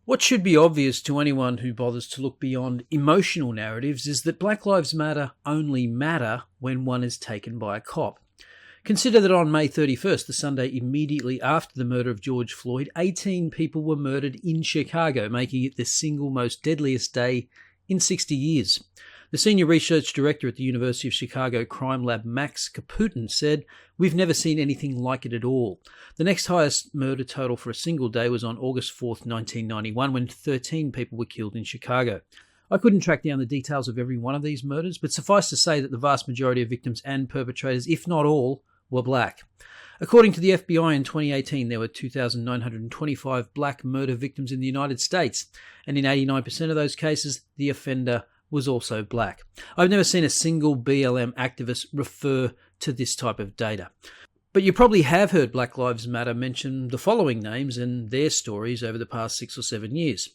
What should be obvious to anyone who bothers to look beyond emotional narratives is that Black Lives Matter only matter when one is taken by a cop. Consider that on May 31st, the Sunday immediately after the murder of George Floyd, 18 people were murdered in Chicago, making it the single most deadliest day in 60 years. The senior research director at the University of Chicago Crime Lab, Max Caputin, said, "We've never seen anything like it at all." The next highest murder total for a single day was on August 4th, 1991, when 13 people were killed in Chicago. I couldn't track down the details of every one of these murders, but suffice to say that the vast majority of victims and perpetrators, if not all, were black. According to the FBI in 2018, there were 2,925 black murder victims in the United States, and in 89% of those cases, the offender was also black. I've never seen a single BLM activist refer to this type of data. But you probably have heard Black Lives Matter mention the following names and their stories over the past 6 or 7 years.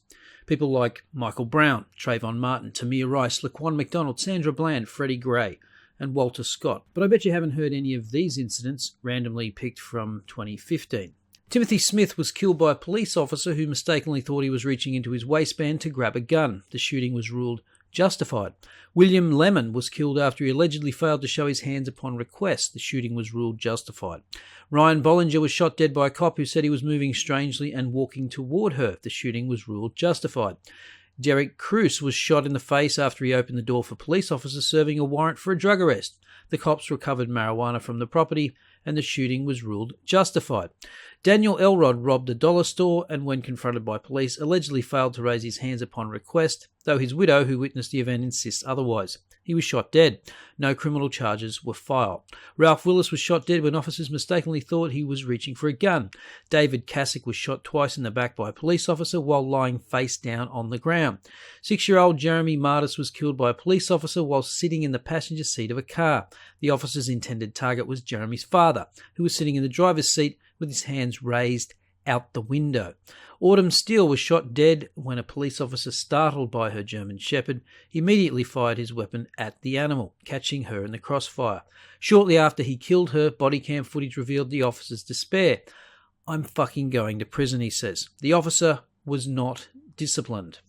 People like Michael Brown, Trayvon Martin, Tamir Rice, Laquan McDonald, Sandra Bland, Freddie Gray, and Walter Scott. But I bet you haven't heard any of these incidents randomly picked from 2015. Timothy Smith was killed by a police officer who mistakenly thought he was reaching into his waistband to grab a gun. The shooting was ruled justified. William Lemon was killed after he allegedly failed to show his hands upon request. The shooting was ruled justified. Ryan Bollinger was shot dead by a cop who said he was moving strangely and walking toward her. The shooting was ruled justified. Derek Cruz was shot in the face after he opened the door for police officers serving a warrant for a drug arrest. The cops recovered marijuana from the property, and the shooting was ruled justified. Daniel Elrod robbed a dollar store and, when confronted by police, allegedly failed to raise his hands upon request, though his widow, who witnessed the event, insists otherwise. He was shot dead. No criminal charges were filed. Ralph Willis was shot dead when officers mistakenly thought he was reaching for a gun. David Kasich was shot twice in the back by a police officer while lying face down on the ground. 6-year-old Jeremy Martis was killed by a police officer while sitting in the passenger seat of a car. The officer's intended target was Jeremy's father, who was sitting in the driver's seat with his hands raised out the window. Autumn Steele was shot dead when a police officer, startled by her German Shepherd, immediately fired his weapon at the animal, catching her in the crossfire. Shortly after he killed her, body cam footage revealed the officer's despair. "I'm fucking going to prison," he says. The officer was not disciplined.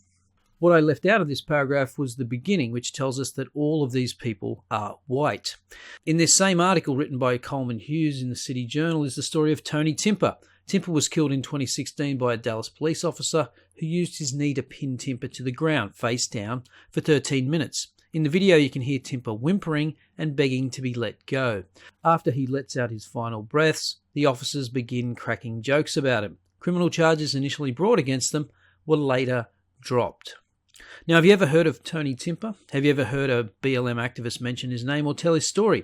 What I left out of this paragraph was the beginning, which tells us that all of these people are white. In this same article written by Coleman Hughes in the City Journal is the story of Tony Timpa. Timpa was killed in 2016 by a Dallas police officer who used his knee to pin Timpa to the ground, face down, for 13 minutes. In the video, you can hear Timpa whimpering and begging to be let go. After he lets out his final breaths, the officers begin cracking jokes about him. Criminal charges initially brought against them were later dropped. Now, have you ever heard of Tony Timpa? Have you ever heard a BLM activist mention his name or tell his story?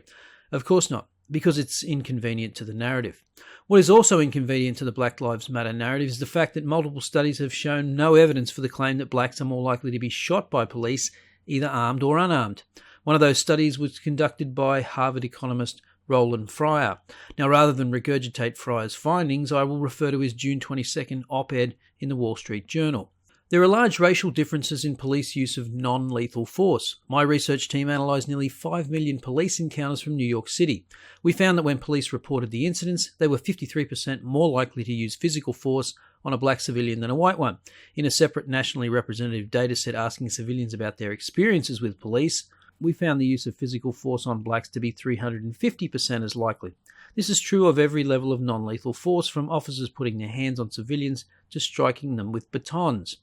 Of course not, because it's inconvenient to the narrative. What is also inconvenient to the Black Lives Matter narrative is the fact that multiple studies have shown no evidence for the claim that blacks are more likely to be shot by police, either armed or unarmed. One of those studies was conducted by Harvard economist Roland Fryer. Now, rather than regurgitate Fryer's findings, I will refer to his June 22nd op-ed in the Wall Street Journal. There are large racial differences in police use of non-lethal force. My research team analysed nearly 5 million police encounters from New York City. We found that when police reported the incidents, they were 53% more likely to use physical force on a black civilian than a white one. In a separate nationally representative dataset asking civilians about their experiences with police, we found the use of physical force on blacks to be 350% as likely. This is true of every level of non-lethal force, from officers putting their hands on civilians to striking them with batons.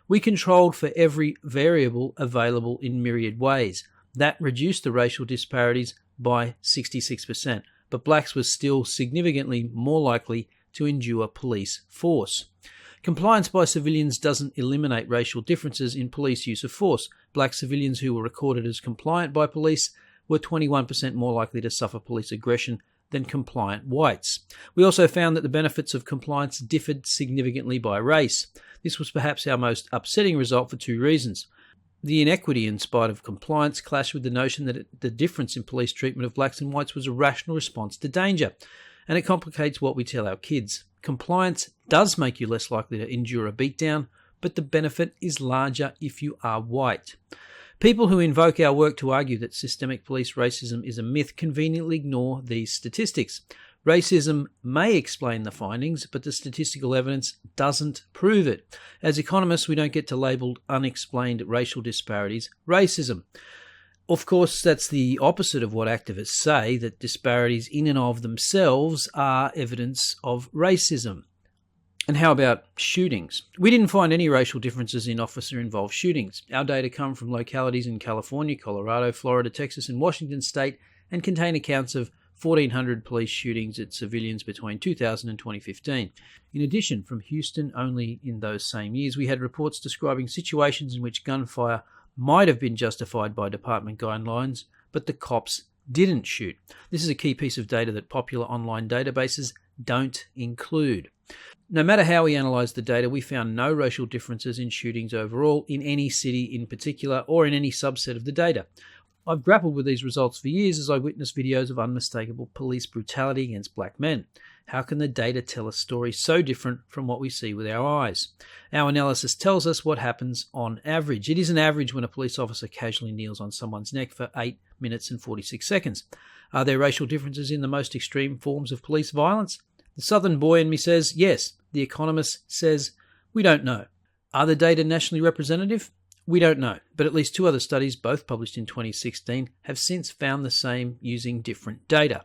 We controlled for every variable available in myriad ways. That reduced the racial disparities by 66%, but blacks were still significantly more likely to endure police force. Compliance by civilians doesn't eliminate racial differences in police use of force. Black civilians who were recorded as compliant by police were 21% more likely to suffer police aggression than compliant whites. We also found that the benefits of compliance differed significantly by race. This was perhaps our most upsetting result for 2 reasons. The inequity in spite of compliance clashed with the notion that the difference in police treatment of blacks and whites was a rational response to danger, and it complicates what we tell our kids. Compliance does make you less likely to endure a beatdown, but the benefit is larger if you are white. People who invoke our work to argue that systemic police racism is a myth conveniently ignore these statistics. Racism may explain the findings, but the statistical evidence doesn't prove it. As economists, we don't get to label unexplained racial disparities racism. Of course, that's the opposite of what activists say, that disparities in and of themselves are evidence of racism. And how about shootings? We didn't find any racial differences in officer-involved shootings. Our data come from localities in California, Colorado, Florida, Texas, and Washington state, and contain accounts of 1,400 police shootings at civilians between 2000 and 2015. In addition, from Houston, only in those same years, we had reports describing situations in which gunfire might have been justified by department guidelines, but the cops didn't shoot. This is a key piece of data that popular online databases don't include. No matter how we analysed the data, we found no racial differences in shootings overall, in any city in particular, or in any subset of the data. I've grappled with these results for years as I witnessed videos of unmistakable police brutality against black men. How can the data tell a story so different from what we see with our eyes? Our analysis tells us what happens on average. It is an average when a police officer casually kneels on someone's neck for 8 minutes and 46 seconds. Are there racial differences in the most extreme forms of police violence? The southern boy in me says yes. The economist says we don't know. Are the data nationally representative? We don't know, but at least 2 other studies, both published in 2016, have since found the same using different data.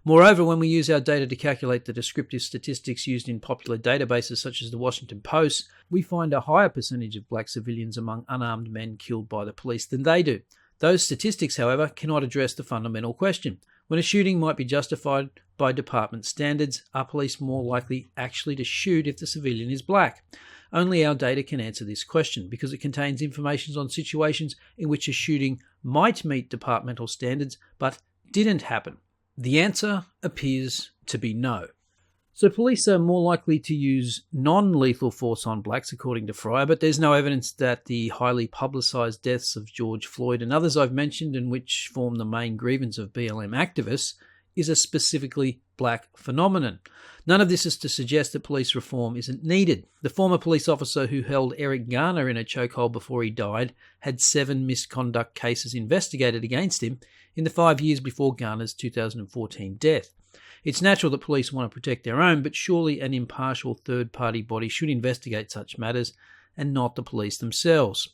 Moreover, when we use our data to calculate the descriptive statistics used in popular databases such as the Washington Post, we find a higher percentage of black civilians among unarmed men killed by the police than they do. Those statistics, however, cannot address the fundamental question. When a shooting might be justified by department standards, are police more likely actually to shoot if the civilian is black? Only our data can answer this question because it contains information on situations in which a shooting might meet departmental standards but didn't happen. The answer appears to be no. So police are more likely to use non-lethal force on blacks, according to Fryer, but there's no evidence that the highly publicised deaths of George Floyd and others I've mentioned, and which form the main grievance of BLM activists, is a specifically black phenomenon. None of this is to suggest that police reform isn't needed. The former police officer who held Eric Garner in a chokehold before he died had 7 misconduct cases investigated against him in the 5 years before Garner's 2014 death. It's natural that police want to protect their own, but surely an impartial third-party body should investigate such matters and not the police themselves.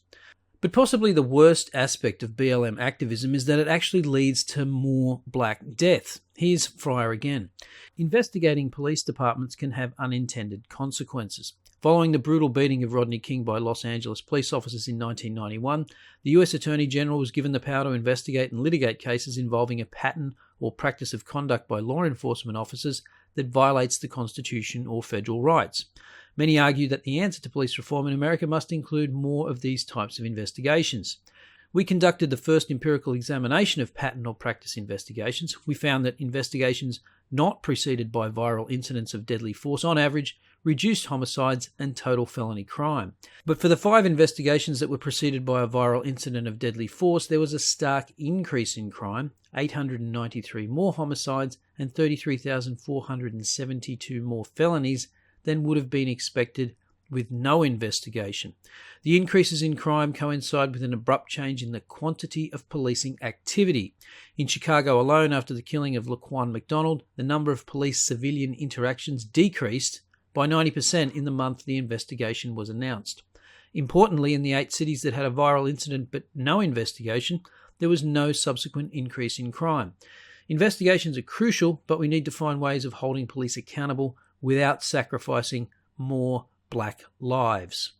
But possibly the worst aspect of BLM activism is that it actually leads to more black deaths. Here's Fryer again. Investigating police departments can have unintended consequences. Following the brutal beating of Rodney King by Los Angeles police officers in 1991, the US Attorney General was given the power to investigate and litigate cases involving a pattern or practice of conduct by law enforcement officers that violates the Constitution or federal rights. Many argue that the answer to police reform in America must include more of these types of investigations. We conducted the first empirical examination of pattern or practice investigations. We found that investigations not preceded by viral incidents of deadly force on average reduced homicides and total felony crime. But for the 5 investigations that were preceded by a viral incident of deadly force, there was a stark increase in crime, 893 more homicides and 33,472 more felonies than would have been expected with no investigation. The increases in crime coincide with an abrupt change in the quantity of policing activity. In Chicago alone, after the killing of Laquan McDonald, the number of police-civilian interactions decreased by 90% in the month the investigation was announced. Importantly, in the 8 cities that had a viral incident but no investigation, there was no subsequent increase in crime. Investigations are crucial, but we need to find ways of holding police accountable without sacrificing more black lives.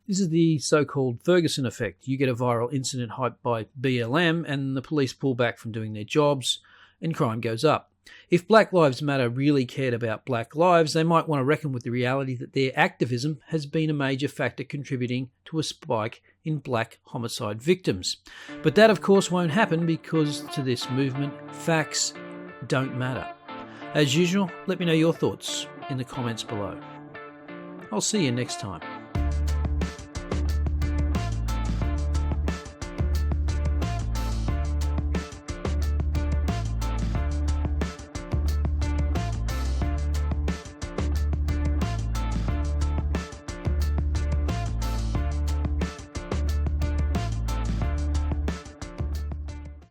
This is the so-called Ferguson effect. You get a viral incident hyped by BLM and the police pull back from doing their jobs and crime goes up. If Black Lives Matter really cared about black lives, they might want to reckon with the reality that their activism has been a major factor contributing to a spike in black homicide victims. But that, of course, won't happen because to this movement, facts don't matter. As usual, let me know your thoughts in the comments below. I'll see you next time.